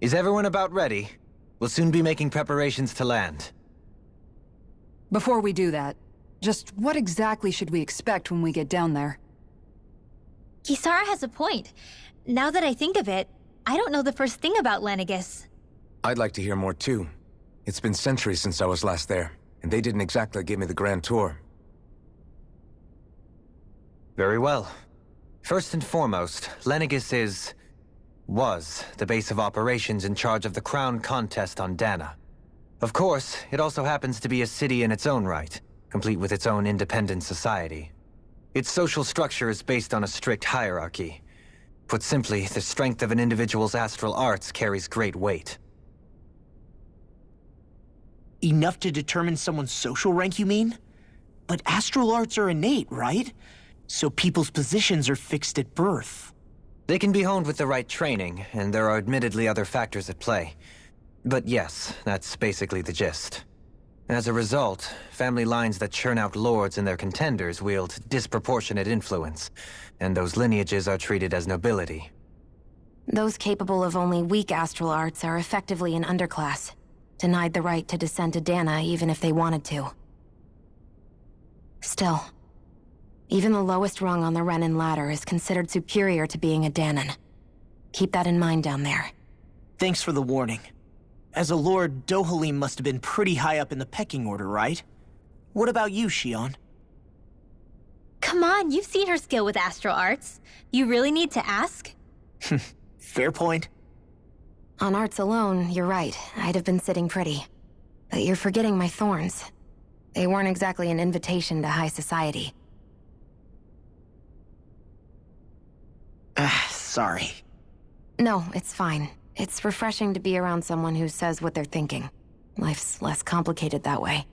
Is everyone about ready? We'll soon be making preparations to land. Before we do that, just what exactly should we expect when we get down there? Kisara has a point. Now that I think of it, I don't know the first thing about Lenegis. I'd like to hear more too. It's been centuries since I was last there, and they didn't exactly give me the grand tour. Very well. First and foremost, Lenegis was the base of operations in charge of the crown contest on Dana. Of course, it also happens to be a city in its own right, complete with its own independent society. Its social structure is based on a strict hierarchy. Put simply, the strength of an individual's astral arts carries great weight. Enough to determine someone's social rank, you mean? But astral arts are innate, right? So people's positions are fixed at birth. They can be honed with the right training, and there are admittedly other factors at play. But yes, that's basically the gist. As a result, family lines that churn out lords and their contenders wield disproportionate influence, and those lineages are treated as nobility. Those capable of only weak astral arts are effectively an underclass, denied the right to descend to Dana even if they wanted to. Still, even the lowest rung on the Renin ladder is considered superior to being a Danan. Keep that in mind down there. Thanks for the warning. As a lord, Dohalim must have been pretty high up in the pecking order, right? What about you, Shion? Come on, you've seen her skill with astral arts. You really need to ask? Fair point. On arts alone, you're right. I'd have been sitting pretty. But you're forgetting my thorns. They weren't exactly an invitation to high society. Sorry. No, it's fine. It's refreshing to be around someone who says what they're thinking. Life's less complicated that way.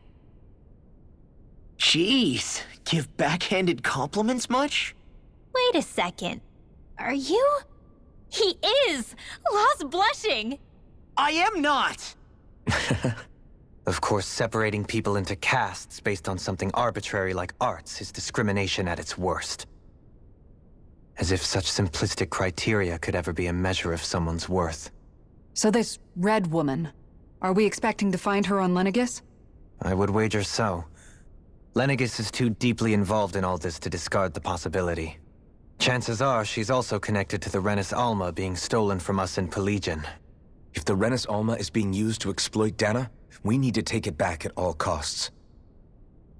Jeez, give backhanded compliments much? Wait a second. Are you? He is! Lost blushing! I am not! Of course, separating people into castes based on something arbitrary like arts is discrimination at its worst. As if such simplistic criteria could ever be a measure of someone's worth. So this Red Woman, are we expecting to find her on Lenegis? I would wager so. Lenegis is too deeply involved in all this to discard the possibility. Chances are she's also connected to the Renis Alma being stolen from us in Pelegion. If the Renis Alma is being used to exploit Dana, we need to take it back at all costs.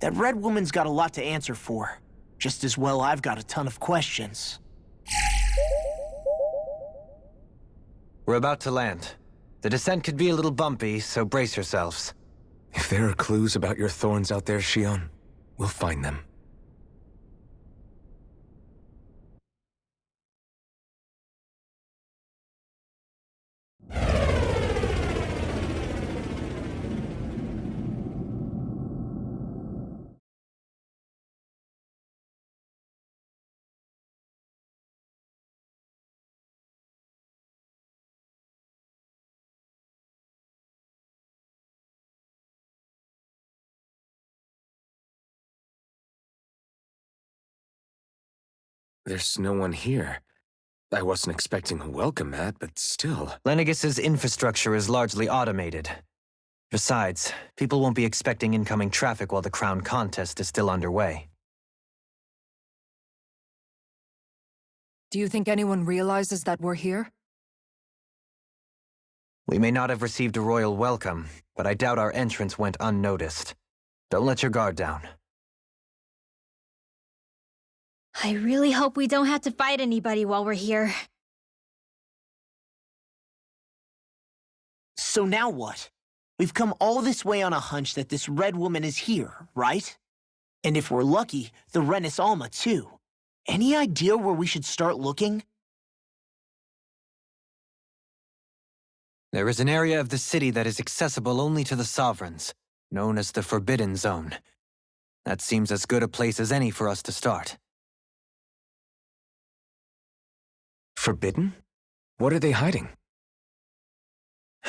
That Red Woman's got a lot to answer for. Just as well I've got a ton of questions. We're about to land. The descent could be a little bumpy, so brace yourselves. If there are clues about your thorns out there, Shion, we'll find them. There's no one here. I wasn't expecting a welcome mat, but still. Lenegis's infrastructure is largely automated. Besides, people won't be expecting incoming traffic while the crown contest is still underway. Do you think anyone realizes that we're here? We may not have received a royal welcome, but I doubt our entrance went unnoticed. Don't let your guard down. I really hope we don't have to fight anybody while we're here. So now what? We've come all this way on a hunch that this Red Woman is here, right? And if we're lucky, the Renis Alma too. Any idea where we should start looking? There is an area of the city that is accessible only to the Sovereigns, known as the Forbidden Zone. That seems as good a place as any for us to start. Forbidden? What are they hiding?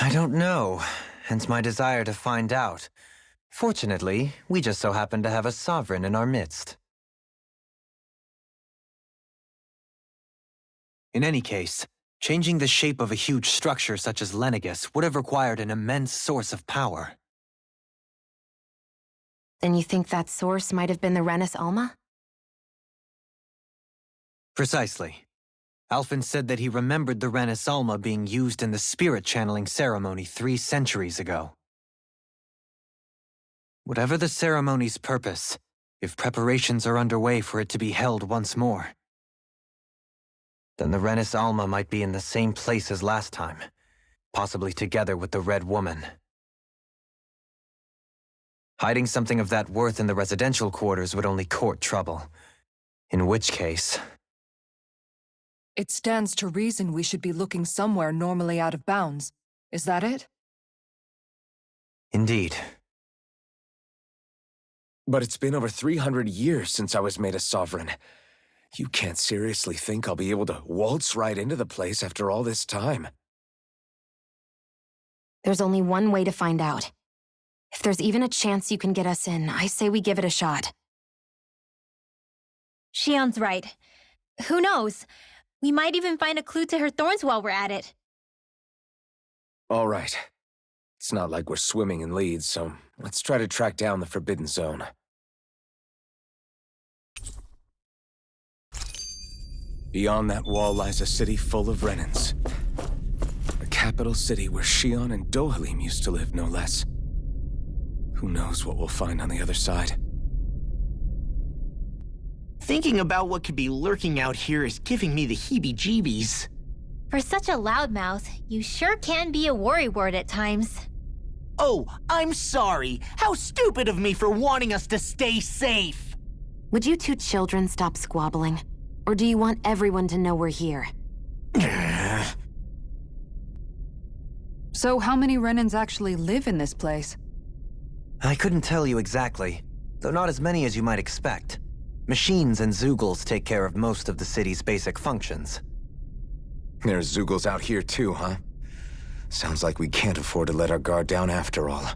I don't know, hence my desire to find out. Fortunately, we just so happen to have a sovereign in our midst. In any case, Changing the shape of a huge structure such as Lenegis would have required an immense source of power. Then you think that source might have been the Renis Alma? Precisely. Alphen said that he remembered the Renis Alma being used in the spirit channeling ceremony 3 centuries ago. Whatever the ceremony's purpose, if preparations are underway for it to be held once more, then the Renis Alma might be in the same place as last time, possibly together with the Red Woman. Hiding something of that worth in the residential quarters would only court trouble. In which case... It stands to reason we should be looking somewhere normally out of bounds. Is that it? Indeed. But it's been over 300 years since I was made a sovereign. You can't seriously think I'll be able to waltz right into the place after all this time. There's only one way to find out. If there's even a chance you can get us in, I say we give it a shot. Shion's right. Who knows? We might even find a clue to her thorns while we're at it. All right. It's not like we're swimming in leads, so let's try to track down the Forbidden Zone. Beyond that wall lies a city full of Renans. A capital city where Shion and Dohalim used to live, no less. Who knows what we'll find on the other side? Thinking about what could be lurking out here is giving me the heebie-jeebies. For such a loudmouth, you sure can be a worrywart at times. Oh, I'm sorry. How stupid of me for wanting us to stay safe. Would you two children stop squabbling? Or do you want everyone to know we're here? So how many Renans actually live in this place? I couldn't tell you exactly, though not as many as you might expect. Machines and Zeugles take care of most of the city's basic functions. There's Zeugles out here too, huh? Sounds like we can't afford to let our guard down after all.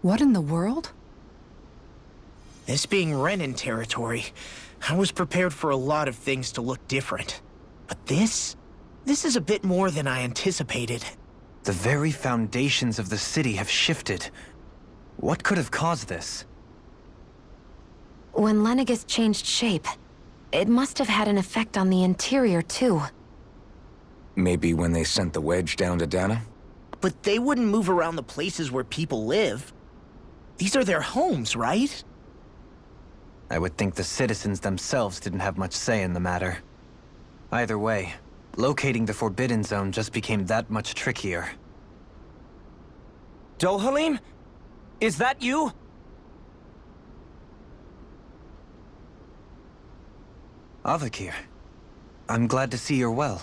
What in the world? This being Renan territory, I was prepared for a lot of things to look different. But this is a bit more than I anticipated. The very foundations of the city have shifted. What could have caused this? When Lenegis changed shape, it must have had an effect on the interior too. Maybe when they sent the wedge down to Dana? But they wouldn't move around the places where people live. These are their homes, right? I would think the citizens themselves didn't have much say in the matter. Either way, locating the Forbidden Zone just became that much trickier. Dohalim? Is that you? Avakir, I'm glad to see you're well.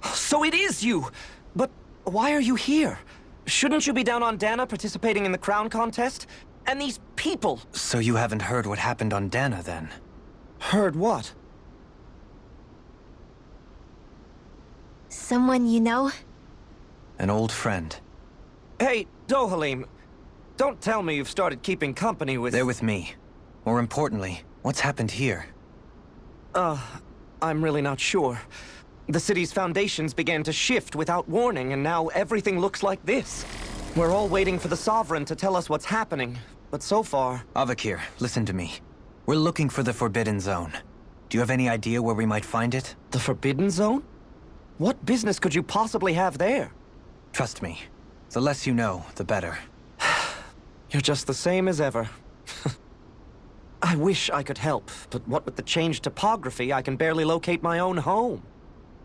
So it is you! But why are you here? Shouldn't you be down on Dana participating in the crown contest? And these people! So you haven't heard what happened on Dana, then? Heard what? Someone you know? An old friend. Hey, Dohalim, don't tell me you've started keeping company with... They're with me. More importantly, what's happened here? I'm really not sure. The city's foundations began to shift without warning, and now everything looks like this. We're all waiting for the Sovereign to tell us what's happening, but so far... Avakir, listen to me. We're looking for the Forbidden Zone. Do you have any idea where we might find it? The Forbidden Zone? What business could you possibly have there? Trust me. The less you know, the better. You're just the same as ever. I wish I could help, but what with the changed topography, I can barely locate my own home.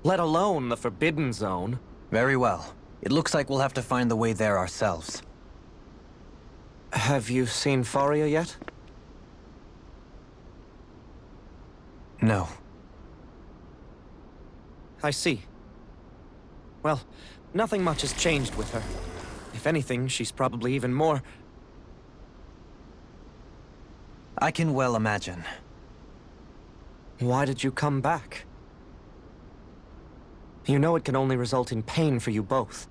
Let alone the Forbidden Zone. Very well. It looks like we'll have to find the way there ourselves. Have you seen Faria yet? No. I see. Well, nothing much has changed with her. If anything, she's probably even more... I can well imagine. Why did you come back? You know it can only result in pain for you both.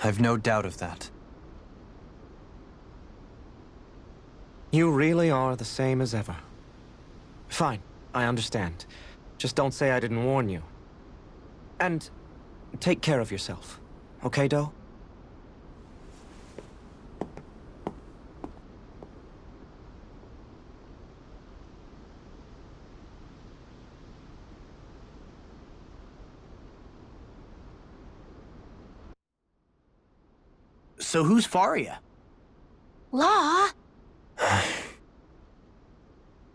I've no doubt of that. You really are the same as ever. Fine, I understand. Just don't say I didn't warn you. And take care of yourself, okay, Do? So who's Faria? Law?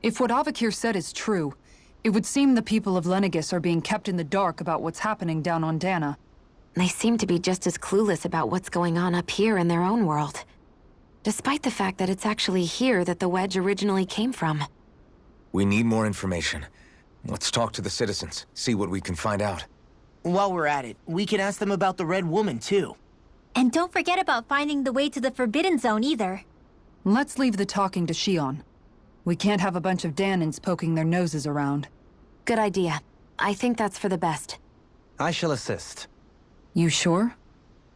If what Avakir said is true, it would seem the people of Lenegis are being kept in the dark about what's happening down on Dana. They seem to be just as clueless about what's going on up here in their own world. Despite the fact that it's actually here that the wedge originally came from. We need more information. Let's talk to the citizens, see what we can find out. While we're at it, we can ask them about the Red Woman, too. And don't forget about finding the way to the Forbidden Zone either. Let's leave the talking to Shion. We can't have a bunch of Danins poking their noses around. Good idea. I think that's for the best. I shall assist. You sure?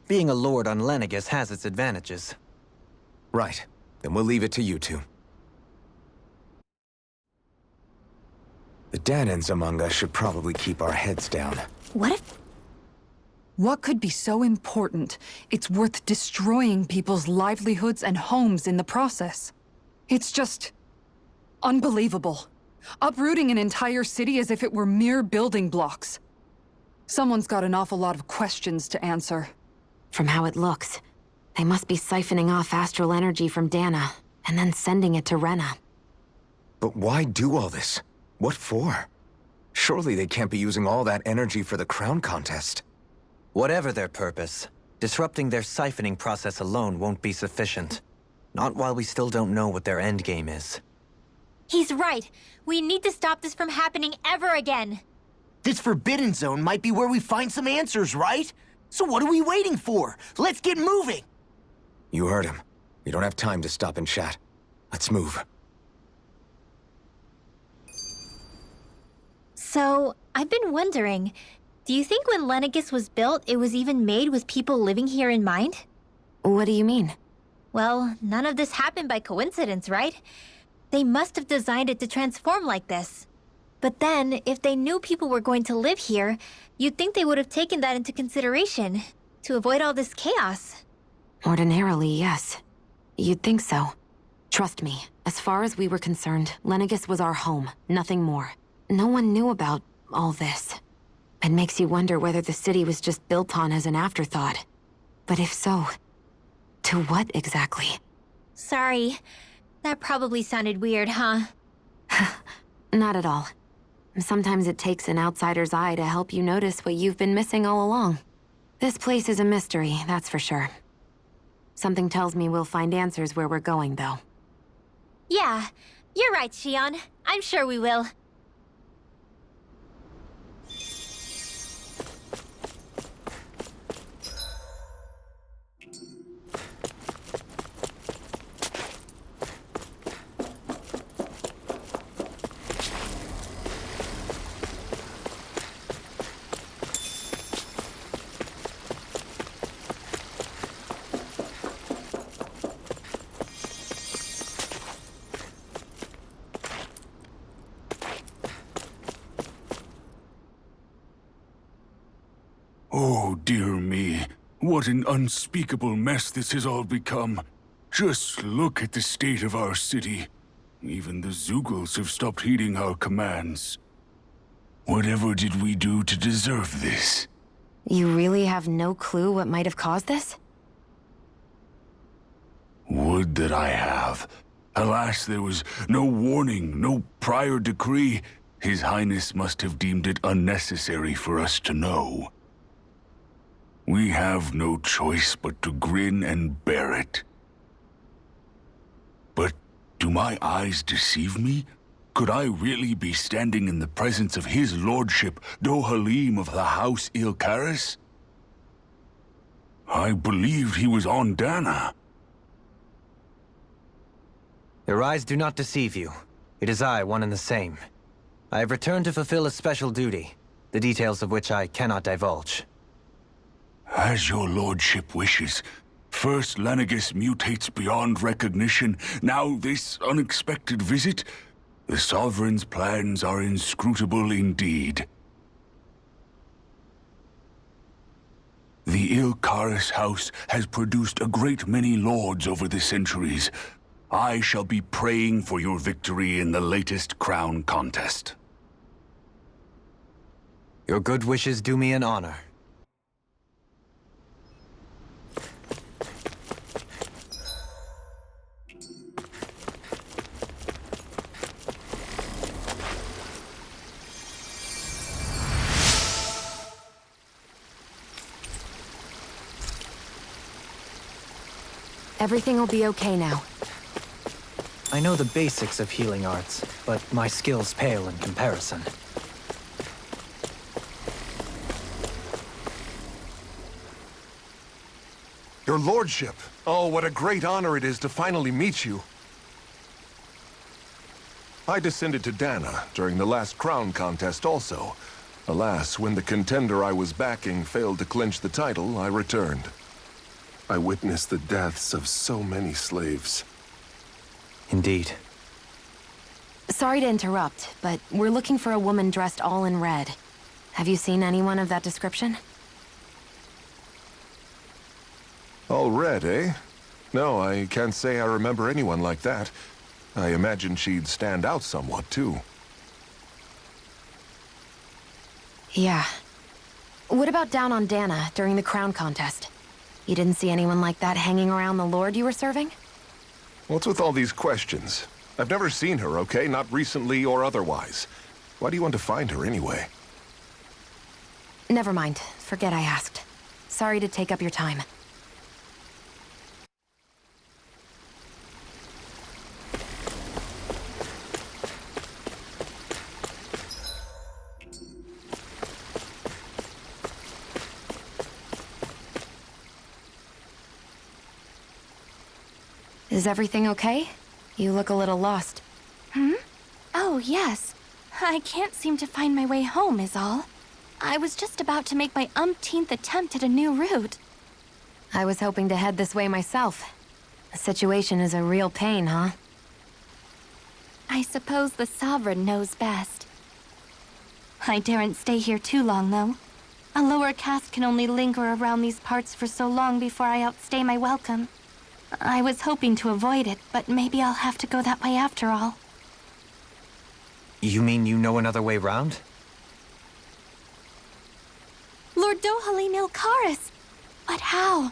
Being a lord on Lenegis has its advantages. Right. Then we'll leave it to you two. The Danins among us should probably keep our heads down. What if... What could be so important? It's worth destroying people's livelihoods and homes in the process. It's just... unbelievable. Uprooting an entire city as if it were mere building blocks. Someone's got an awful lot of questions to answer. From how it looks, they must be siphoning off astral energy from Dana, and then sending it to Rena. But why do all this? What for? Surely they can't be using all that energy for the crown contest. Whatever their purpose, disrupting their siphoning process alone won't be sufficient. Not while we still don't know what their endgame is. He's right. We need to stop this from happening ever again. This Forbidden Zone might be where we find some answers, right? So what are we waiting for? Let's get moving! You heard him. We don't have time to stop and chat. Let's move. So, I've been wondering, do you think when Lenegis was built, it was even made with people living here in mind? What do you mean? Well, none of this happened by coincidence, right? They must have designed it to transform like this. But then, if they knew people were going to live here, you'd think they would have taken that into consideration, to avoid all this chaos. Ordinarily, yes. You'd think so. Trust me, as far as we were concerned, Lenegis was our home, nothing more. No one knew about all this. It makes you wonder whether the city was just built on as an afterthought. But if so, to what exactly? Sorry. That probably sounded weird, huh? Not at all. Sometimes it takes an outsider's eye to help you notice what you've been missing all along. This place is a mystery, that's for sure. Something tells me we'll find answers where we're going, though. Yeah, you're right, Shion. I'm sure we will. Oh, dear me. What an unspeakable mess this has all become. Just look at the state of our city. Even the Zeugles have stopped heeding our commands. Whatever did we do to deserve this? You really have no clue what might have caused this? Would that I have. Alas, there was no warning, no prior decree. His Highness must have deemed it unnecessary for us to know. We have no choice but to grin and bear it. But do my eyes deceive me? Could I really be standing in the presence of his lordship, Dohalim of the House Ilkaris? I believed he was on Dana. Your eyes do not deceive you. It is I, one and the same. I have returned to fulfill a special duty, the details of which I cannot divulge. As your lordship wishes. First Lenegis mutates beyond recognition, now this unexpected visit. The Sovereign's plans are inscrutable indeed. The Ilkaris house has produced a great many lords over the centuries. I shall be praying for your victory in the latest crown contest. Your good wishes do me an honor. Everything will be okay now. I know the basics of healing arts, but my skills pale in comparison. Your lordship! Oh, what a great honor it is to finally meet you. I descended to Dana during the last crown contest also. Alas, when the contender I was backing failed to clinch the title, I returned. I witnessed the deaths of so many slaves. Indeed. Sorry to interrupt, but we're looking for a woman dressed all in red. Have you seen anyone of that description? All red, eh? No, I can't say I remember anyone like that. I imagine she'd stand out somewhat, too. Yeah. What about down on Dana during the crown contest? You didn't see anyone like that hanging around the lord you were serving? What's with all these questions? I've never seen her, okay? Not recently or otherwise. Why do you want to find her anyway? Never mind. Forget I asked. Sorry to take up your time. Is everything okay? You look a little lost. Oh, yes. I can't seem to find my way home, is all. I was just about to make my umpteenth attempt at a new route. I was hoping to head this way myself. The situation is a real pain, huh? I suppose the Sovereign knows best. I daren't stay here too long, though. A lower caste can only linger around these parts for so long before I outstay my welcome. I was hoping to avoid it, but maybe I'll have to go that way after all. You mean you know another way round? Lord Dohalim Ilkaris! But how?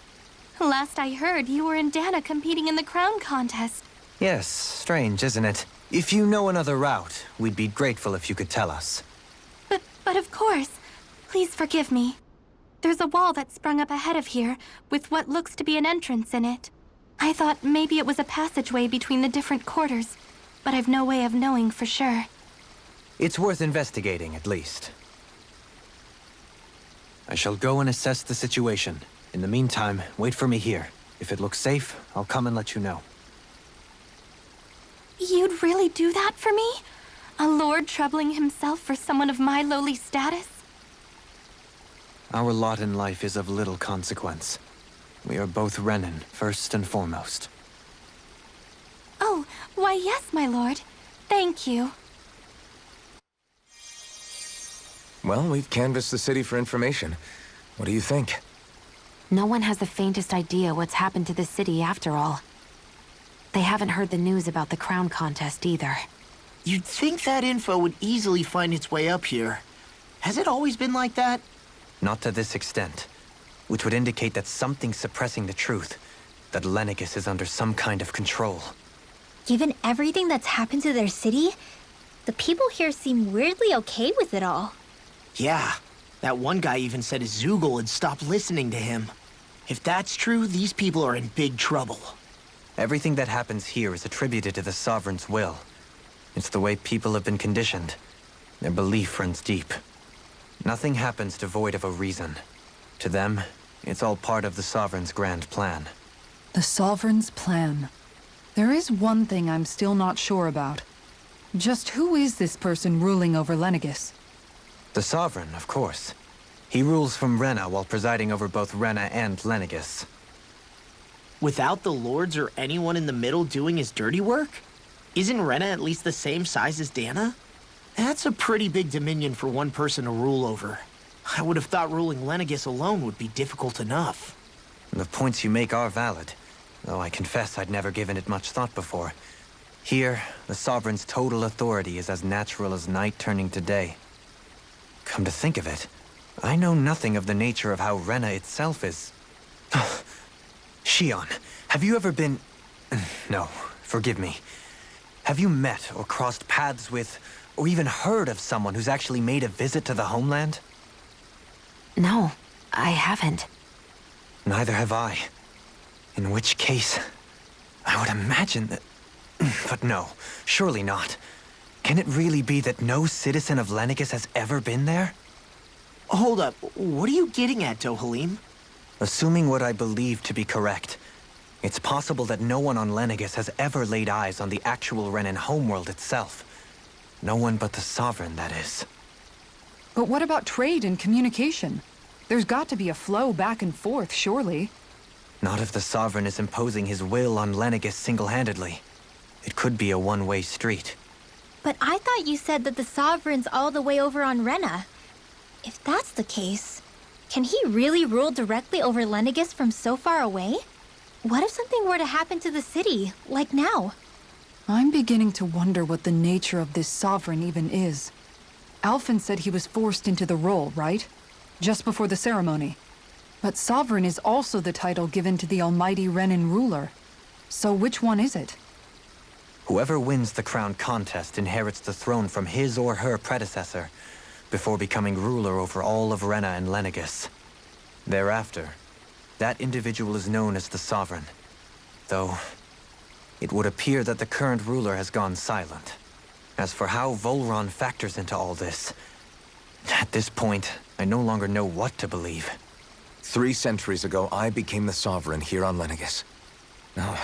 Last I heard, you were in Dana competing in the crown contest. Yes, strange, isn't it? If you know another route, we'd be grateful if you could tell us. But of course. Please forgive me. There's a wall that sprung up ahead of here, with what looks to be an entrance in it. I thought maybe it was a passageway between the different quarters, but I've no way of knowing for sure. It's worth investigating, at least. I shall go and assess the situation. In the meantime, wait for me here. If it looks safe, I'll come and let you know. You'd really do that for me? A lord troubling himself for someone of my lowly status? Our lot in life is of little consequence. We are both Renan, first and foremost. Oh, why yes, my lord. Thank you. Well, we've canvassed the city for information. What do you think? No one has the faintest idea what's happened to the city after all. They haven't heard the news about the crown contest either. You'd think that info would easily find its way up here. Has it always been like that? Not to this extent, which would indicate that something's suppressing the truth, that Lenegis is under some kind of control. Given everything that's happened to their city, the people here seem weirdly okay with it all. Yeah, that one guy even said his Zoogle had stopped listening to him. If that's true, these people are in big trouble. Everything that happens here is attributed to the Sovereign's will. It's the way people have been conditioned. Their belief runs deep. Nothing happens devoid of a reason. To them, it's all part of the Sovereign's grand plan. The Sovereign's plan. There is one thing I'm still not sure about. Just who is this person ruling over Lenegis? The Sovereign, of course. He rules from Rena while presiding over both Rena and Lenegis. Without the lords or anyone in the middle doing his dirty work? Isn't Rena at least the same size as Dana? That's a pretty big dominion for one person to rule over. I would have thought ruling Lenegis alone would be difficult enough. The points you make are valid, though I confess I'd never given it much thought before. Here, the Sovereign's total authority is as natural as night turning to day. Come to think of it, I know nothing of the nature of how Rena itself is. Shion, have you ever been... No, forgive me. Have you met or crossed paths with, or even heard of someone who's actually made a visit to the homeland? No, I haven't. Neither have I. In which case, I would imagine that... But no, surely not. Can it really be that no citizen of Lenegis has ever been there? Hold up, what are you getting at, Dohalim? Assuming what I believe to be correct, it's possible that no one on Lenegis has ever laid eyes on the actual Renan homeworld itself. No one but the Sovereign, that is. But what about trade and communication? There's got to be a flow back and forth, surely. Not if the Sovereign is imposing his will on Lenegis single-handedly. It could be a one-way street. But I thought you said that the Sovereign's all the way over on Rena. If that's the case, can he really rule directly over Lenegis from so far away? What if something were to happen to the city, like now? I'm beginning to wonder what the nature of this Sovereign even is. Alphen said he was forced into the role, right? Just before the ceremony. But Sovereign is also the title given to the almighty Renan ruler. So which one is it? Whoever wins the crown contest inherits the throne from his or her predecessor, before becoming ruler over all of Rena and Lenegis. Thereafter, that individual is known as the Sovereign. Though, it would appear that the current ruler has gone silent. As for how Volron factors into all this, at this point, I no longer know what to believe. 3 centuries ago, I became the Sovereign here on Lenegis. No,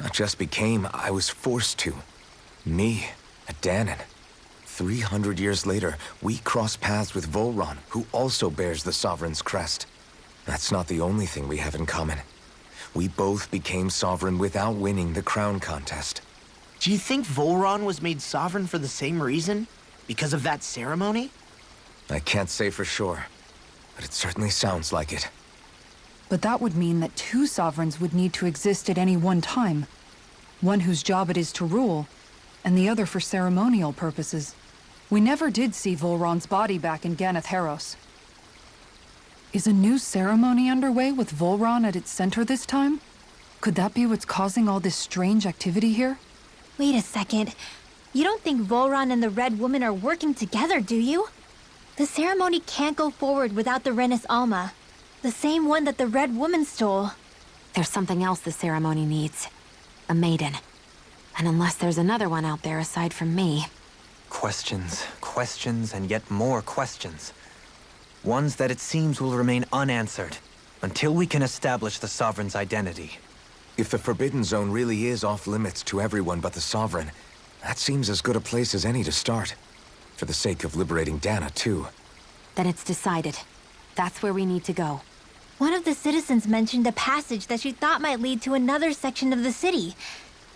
not just became, I was forced to. Me, a Danon. 300 years later, we cross paths with Volron, who also bears the Sovereign's crest. That's not the only thing we have in common. We both became Sovereign without winning the crown contest. Do you think Volron was made Sovereign for the same reason? Because of that ceremony? I can't say for sure, but it certainly sounds like it. But that would mean that 2 Sovereigns would need to exist at any one time. One whose job it is to rule, and the other for ceremonial purposes. We never did see Volron's body back in Ganath Haros. Is a new ceremony underway with Volron at its center this time? Could that be what's causing all this strange activity here? Wait a second. You don't think Volron and the Red Woman are working together, do you? The ceremony can't go forward without the Renis Alma. The same one that the Red Woman stole. There's something else the ceremony needs. A maiden. And unless there's another one out there aside from me... Questions, questions, and yet more questions. Ones that it seems will remain unanswered, until we can establish the Sovereign's identity. If the Forbidden Zone really is off-limits to everyone but the Sovereign, that seems as good a place as any to start. For the sake of liberating Dana, too. Then it's decided. That's where we need to go. One of the citizens mentioned a passage that she thought might lead to another section of the city.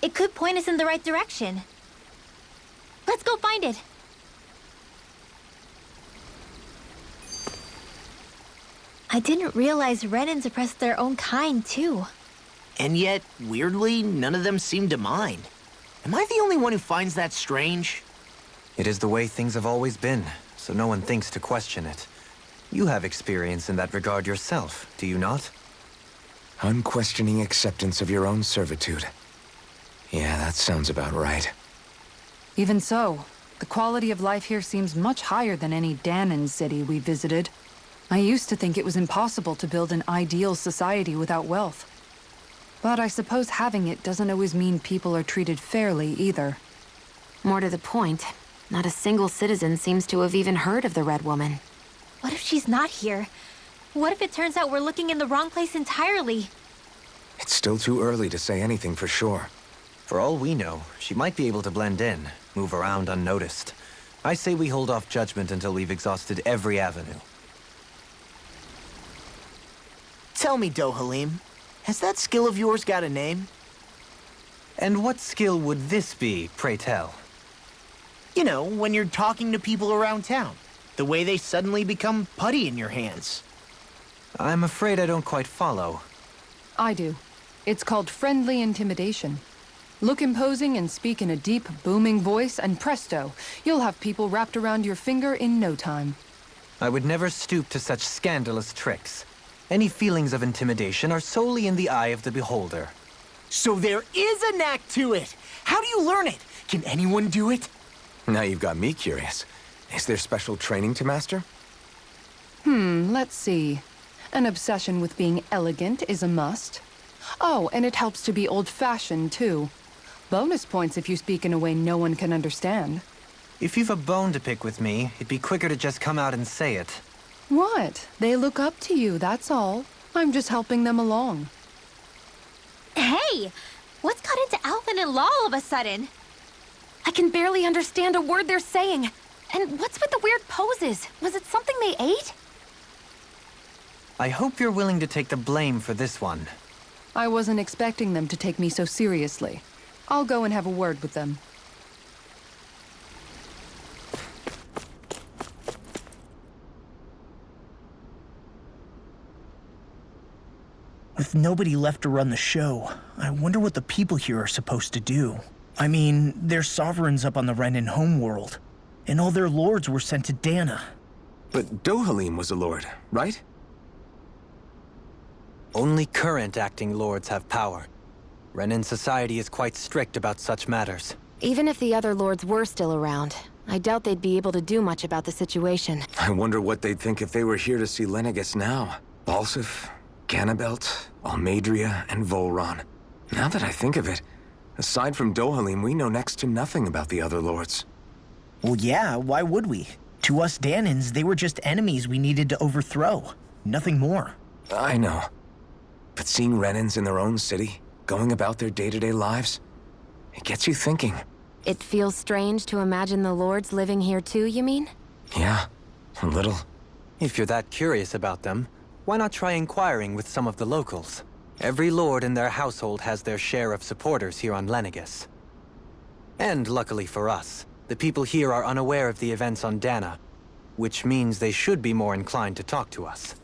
It could point us in the right direction. Let's go find it! – I didn't realize Renans oppressed their own kind, too. And yet, weirdly, none of them seem to mind. Am I the only one who finds that strange? It is the way things have always been, so no one thinks to question it. You have experience in that regard yourself, do you not? Unquestioning acceptance of your own servitude. Yeah, that sounds about right. Even so, the quality of life here seems much higher than any Danon city we visited. I used to think it was impossible to build an ideal society without wealth. But I suppose having it doesn't always mean people are treated fairly either. More to the point, not a single citizen seems to have even heard of the Red Woman. What if she's not here? What if it turns out we're looking in the wrong place entirely? It's still too early to say anything for sure. For all we know, she might be able to blend in, move around unnoticed. I say we hold off judgment until we've exhausted every avenue. Tell me, Dohalim, has that skill of yours got a name? And what skill would this be, pray tell? You know, when you're talking to people around town. The way they suddenly become putty in your hands. I'm afraid I don't quite follow. I do. It's called friendly intimidation. Look imposing and speak in a deep, booming voice, and presto, you'll have people wrapped around your finger in no time. I would never stoop to such scandalous tricks. Any feelings of intimidation are solely in the eye of the beholder. So there is a knack to it! How do you learn it? Can anyone do it? Now you've got me curious. Is there special training to master? Let's see. An obsession with being elegant is a must. Oh, and it helps to be old-fashioned, too. Bonus points if you speak in a way no one can understand. If you've a bone to pick with me, it'd be quicker to just come out and say it. What? They look up to you, that's all. I'm just helping them along. Hey! What's got into Alvin and Law all of a sudden? I can barely understand a word they're saying. And what's with the weird poses? Was it something they ate? I hope you're willing to take the blame for this one. I wasn't expecting them to take me so seriously. I'll go and have a word with them. With nobody left to run the show, I wonder what the people here are supposed to do. I mean, they're sovereigns up on the Renan homeworld, and all their lords were sent to Dana. But Dohalim was a lord, right? Only current acting lords have power. Renan society is quite strict about such matters. Even if the other lords were still around, I doubt they'd be able to do much about the situation. I wonder what they'd think if they were here to see Lenegis now. Balsif, Ganabelt, Almadria, and Volron. Now that I think of it, aside from Dohalim, we know next to nothing about the other lords. Well, yeah, why would we? To us Danans, they were just enemies we needed to overthrow. Nothing more. I know. But seeing Renans in their own city, going about their day-to-day lives, it gets you thinking. It feels strange to imagine the lords living here too, you mean? Yeah, a little. If you're that curious about them, why not try inquiring with some of the locals? Every lord in their household has their share of supporters here on Lenegis. And luckily for us, the people here are unaware of the events on Dana, which means they should be more inclined to talk to us.